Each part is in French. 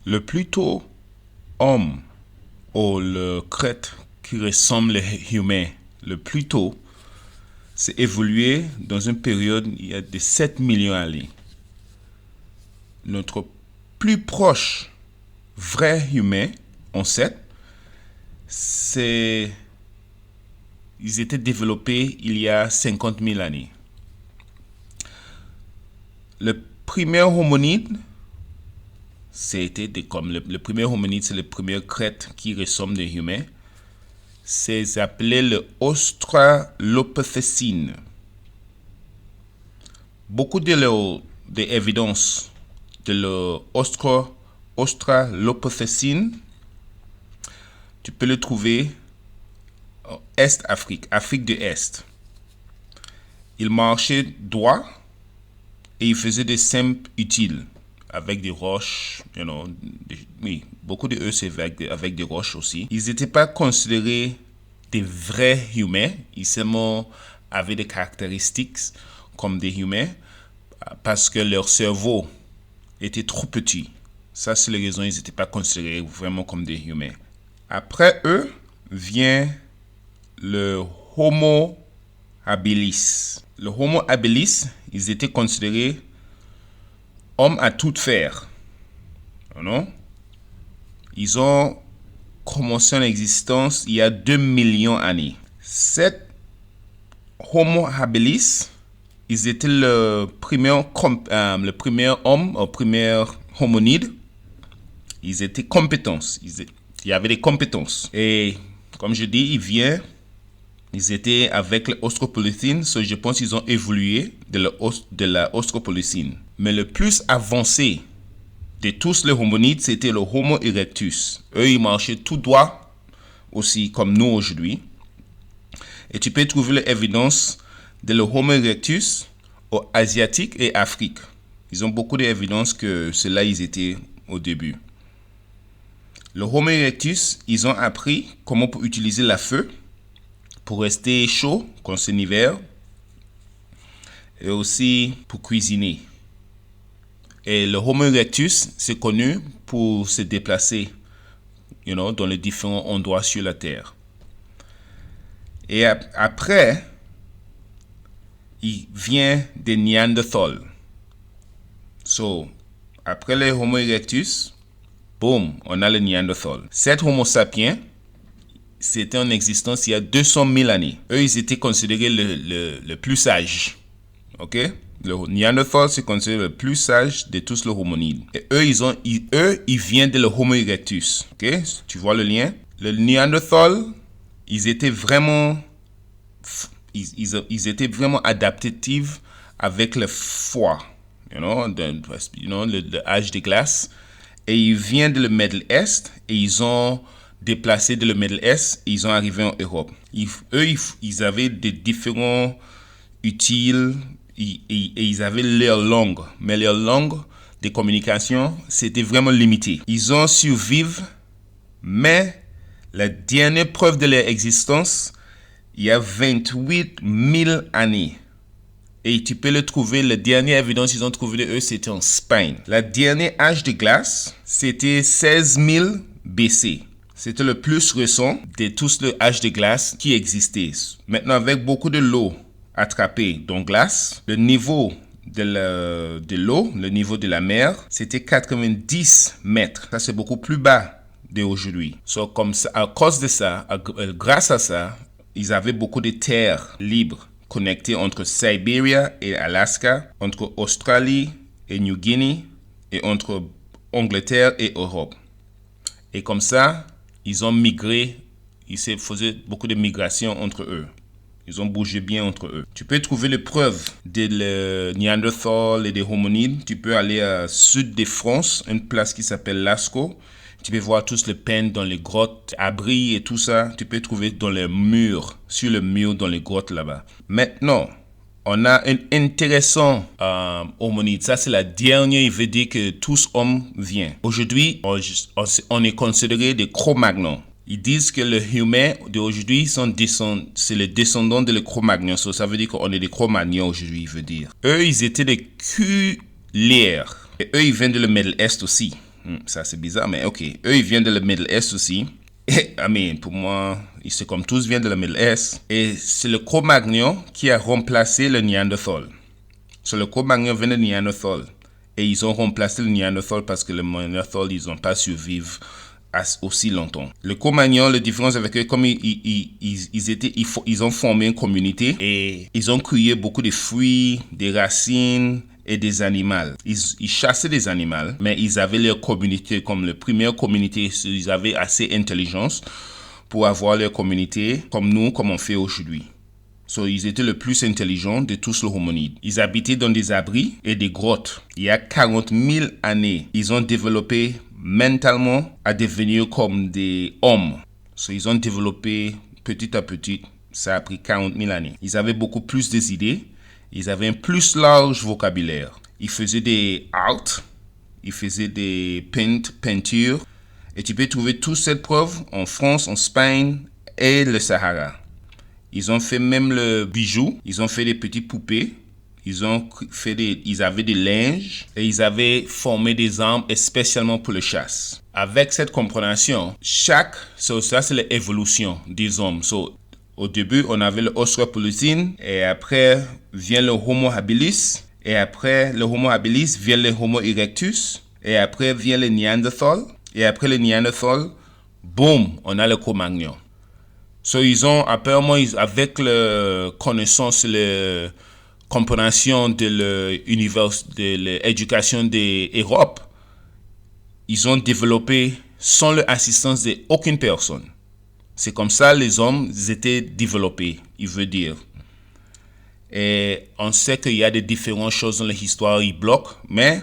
Le plus tôt homme ou le crête qui ressemble aux humains, le plus tôt, c'est évolué dans une période il y a de 7 millions d'années. Notre plus proche vrai humain, ancêtre, ils étaient développés il y a 50 000 années. Le premier homonide, c'était comme le premier homonide, c'est le premier crête qui ressemble des humains. C'est appelé le Australopithecine. Beaucoup d'évidences de l'Australopithecine, tu peux le trouver en Est-Afrique, Afrique de l'Est. Il marchait droit et il faisait des simples utiles avec des roches, beaucoup de eux c'est avec des roches aussi. Ils n'étaient pas considérés des vrais humains, ils seulement avaient des caractéristiques comme des humains parce que leur cerveau était trop petit. Ça, c'est la raison ils n'étaient pas considérés vraiment comme des humains. Après eux vient le Homo habilis. Le Homo habilis, ils étaient considérés hommes à tout faire. Non? Ils ont commencé en existence il y a 2 millions d'années. Cet Homo habilis, ils étaient le premier homme, le premier homonide. Ils étaient compétents. Il y avait des compétences. Et comme je dis, ils étaient avec l'Australopithène, je pense qu'ils ont évolué de la Australopithène. Mais le plus avancé de tous les homonides, c'était le Homo erectus. Eux, ils marchaient tout droit aussi, comme nous aujourd'hui. Et tu peux trouver l'évidence de le Homo erectus au Asiatique et Afrique. Ils ont beaucoup d'évidences que c'est là ils étaient au début. Le Homo erectus, ils ont appris comment utiliser la feu pour rester chaud quand c'est l'hiver et aussi pour cuisiner. Et le Homo erectus, c'est connu pour se déplacer dans les différents endroits sur la Terre. Et après, il vient des Néandertals. Après les Homo erectus, boum, on a le Néandertal. Cet Homo sapiens, c'était en existence il y a 200 000 années. Eux, ils étaient considérés le plus sage. Ok? Le Néandertal, c'est considéré le plus sage de tous les homonides. Et eux, ils viennent de le Homo erectus. Ok? Tu vois le lien? Le Néandertal, ils étaient vraiment adaptatifs avec le froid. Le âge de glace. Et ils viennent de le Middle East et ils ont déplacé de le Middle East et ils ont arrivé en Europe. Ils avaient des différents utiles et ils avaient leur langue. Mais leur langue de communication, c'était vraiment limité. Ils ont survécu, mais la dernière preuve de leur existence, il y a 28 000 années. Et tu peux le trouver, la dernière évidence qu'ils ont trouvé de eux, c'était en Espagne. La dernière âge de glace, c'était 16 000 BC. C'était le plus récent de tous les âges de glace qui existaient. Maintenant, avec beaucoup de l'eau attrapée dans glace, le niveau de l'eau, le niveau de la mer, c'était 90 mètres. Ça, c'est beaucoup plus bas d'aujourd'hui. Comme ça, à cause de ça, grâce à ça, ils avaient beaucoup de terres libres connectées entre Sibérie et Alaska, entre Australie et New Guinea et entre Angleterre et Europe. Et comme ça, ils ont migré, ils se faisaient beaucoup de migrations entre eux. Ils ont bougé bien entre eux. Tu peux trouver les preuves des Néandertals et des homonides. Tu peux aller au sud de France, une place qui s'appelle Lascaux. Tu peux voir tous les peintres dans les grottes, abris et tout ça. Tu peux trouver dans les murs, sur le mur dans les grottes là-bas. Maintenant, on a un intéressant homonide. Ça, c'est la dernière, il veut dire que tous hommes viennent. Aujourd'hui, on est considéré des Cro-Magnons. Ils disent que les humains d'aujourd'hui c'est les descendants de les Cro-Magnons. Ça veut dire qu'on est des Cro-Magnons aujourd'hui, il veut dire. Eux, ils étaient des culières. Et eux, ils viennent de le Middle East aussi. Ça, c'est bizarre, mais ok. Eux, ils viennent de la Middle East aussi. Et, pour moi, c'est comme tous viennent de la Middle East. Et c'est le Cro-Magnon qui a remplacé le Néandertal. Le Cro-Magnon vient de Néandertal. Et ils ont remplacé le Néandertal parce que le Néandertal, ils n'ont pas survécu aussi longtemps. Le Cro-Magnon, la différence avec eux, comme ils ont formé une communauté et ils ont cueilli beaucoup de fruits, des racines et des animaux. Ils chassaient des animaux, mais ils avaient leur communauté comme la première communauté. Ils avaient assez d'intelligence pour avoir leur communauté comme nous, comme on fait aujourd'hui. Ils étaient le plus intelligents de tous les hominides. Ils habitaient dans des abris et des grottes. Il y a 40 000 années, ils ont développé mentalement à devenir comme des hommes. Ils ont développé petit à petit. Ça a pris 40 000 années. Ils avaient beaucoup plus d'idées. Ils avaient un plus large vocabulaire. Ils faisaient des arts. Ils faisaient des peintures. Et tu peux trouver toutes ces preuves en France, en Espagne et le Sahara. Ils ont fait même le bijou. Ils ont fait des petites poupées. Ils avaient des linges et ils avaient formé des armes spécialement pour la chasse. Avec cette compréhension, ça c'est l'évolution des hommes. Au début, on avait le Australopithèque et après vient le Homo habilis et après le Homo habilis vient le Homo erectus et après vient le Néandertal et après le Néandertal, boum, on a le Cro-Magnon. Ils ont apparemment, avec la connaissance, la compréhension de l'univers, de l'éducation d'Europe, ils ont développé sans l'assistance d'aucune personne. C'est comme ça les hommes étaient développés, il veut dire. Et on sait qu'il y a des différentes choses dans l'histoire qui bloquent, mais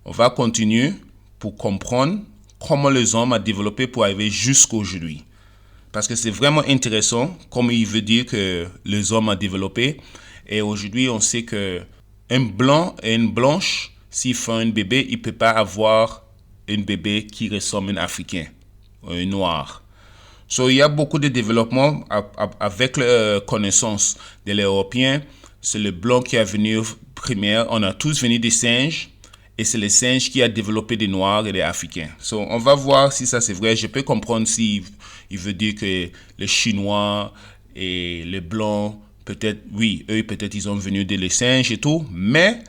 on va continuer pour comprendre comment les hommes ont développé pour arriver jusqu'à aujourd'hui. Parce que c'est vraiment intéressant, comme il veut dire que les hommes ont développé. Et aujourd'hui, on sait qu'un blanc et une blanche, s'ils font un bébé, il ne peut pas avoir un bébé qui ressemble à un Africain, un noir. Il y a beaucoup de développement avec la connaissance de l'Européen. C'est le blanc qui est venu primaire. On a tous venu des singes. Et c'est le singe qui a développé des noirs et des Africains. On va voir si ça c'est vrai. Je peux comprendre s'il veut dire que les Chinois et les Blancs, peut-être, oui, eux, peut-être ils ont venu des singes et tout. Mais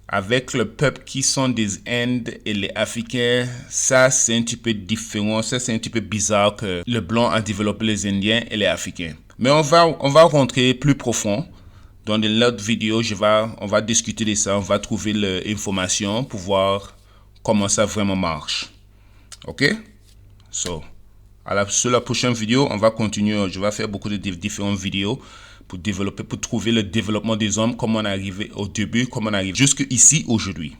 avec le peuple qui sont des Indes et les Africains, ça c'est un petit peu différent. Ça c'est un petit peu bizarre que le Blanc a développé les Indiens et les Africains. Mais on va rentrer plus profond. Dans l'autre vidéo, on va discuter de ça, on va trouver l'information pour voir comment ça vraiment marche. Ok? Sur la prochaine vidéo, on va continuer. Je vais faire beaucoup de différentes vidéos pour trouver le développement des hommes, comment on est arrivé au début, comment on arrive jusqu'ici aujourd'hui.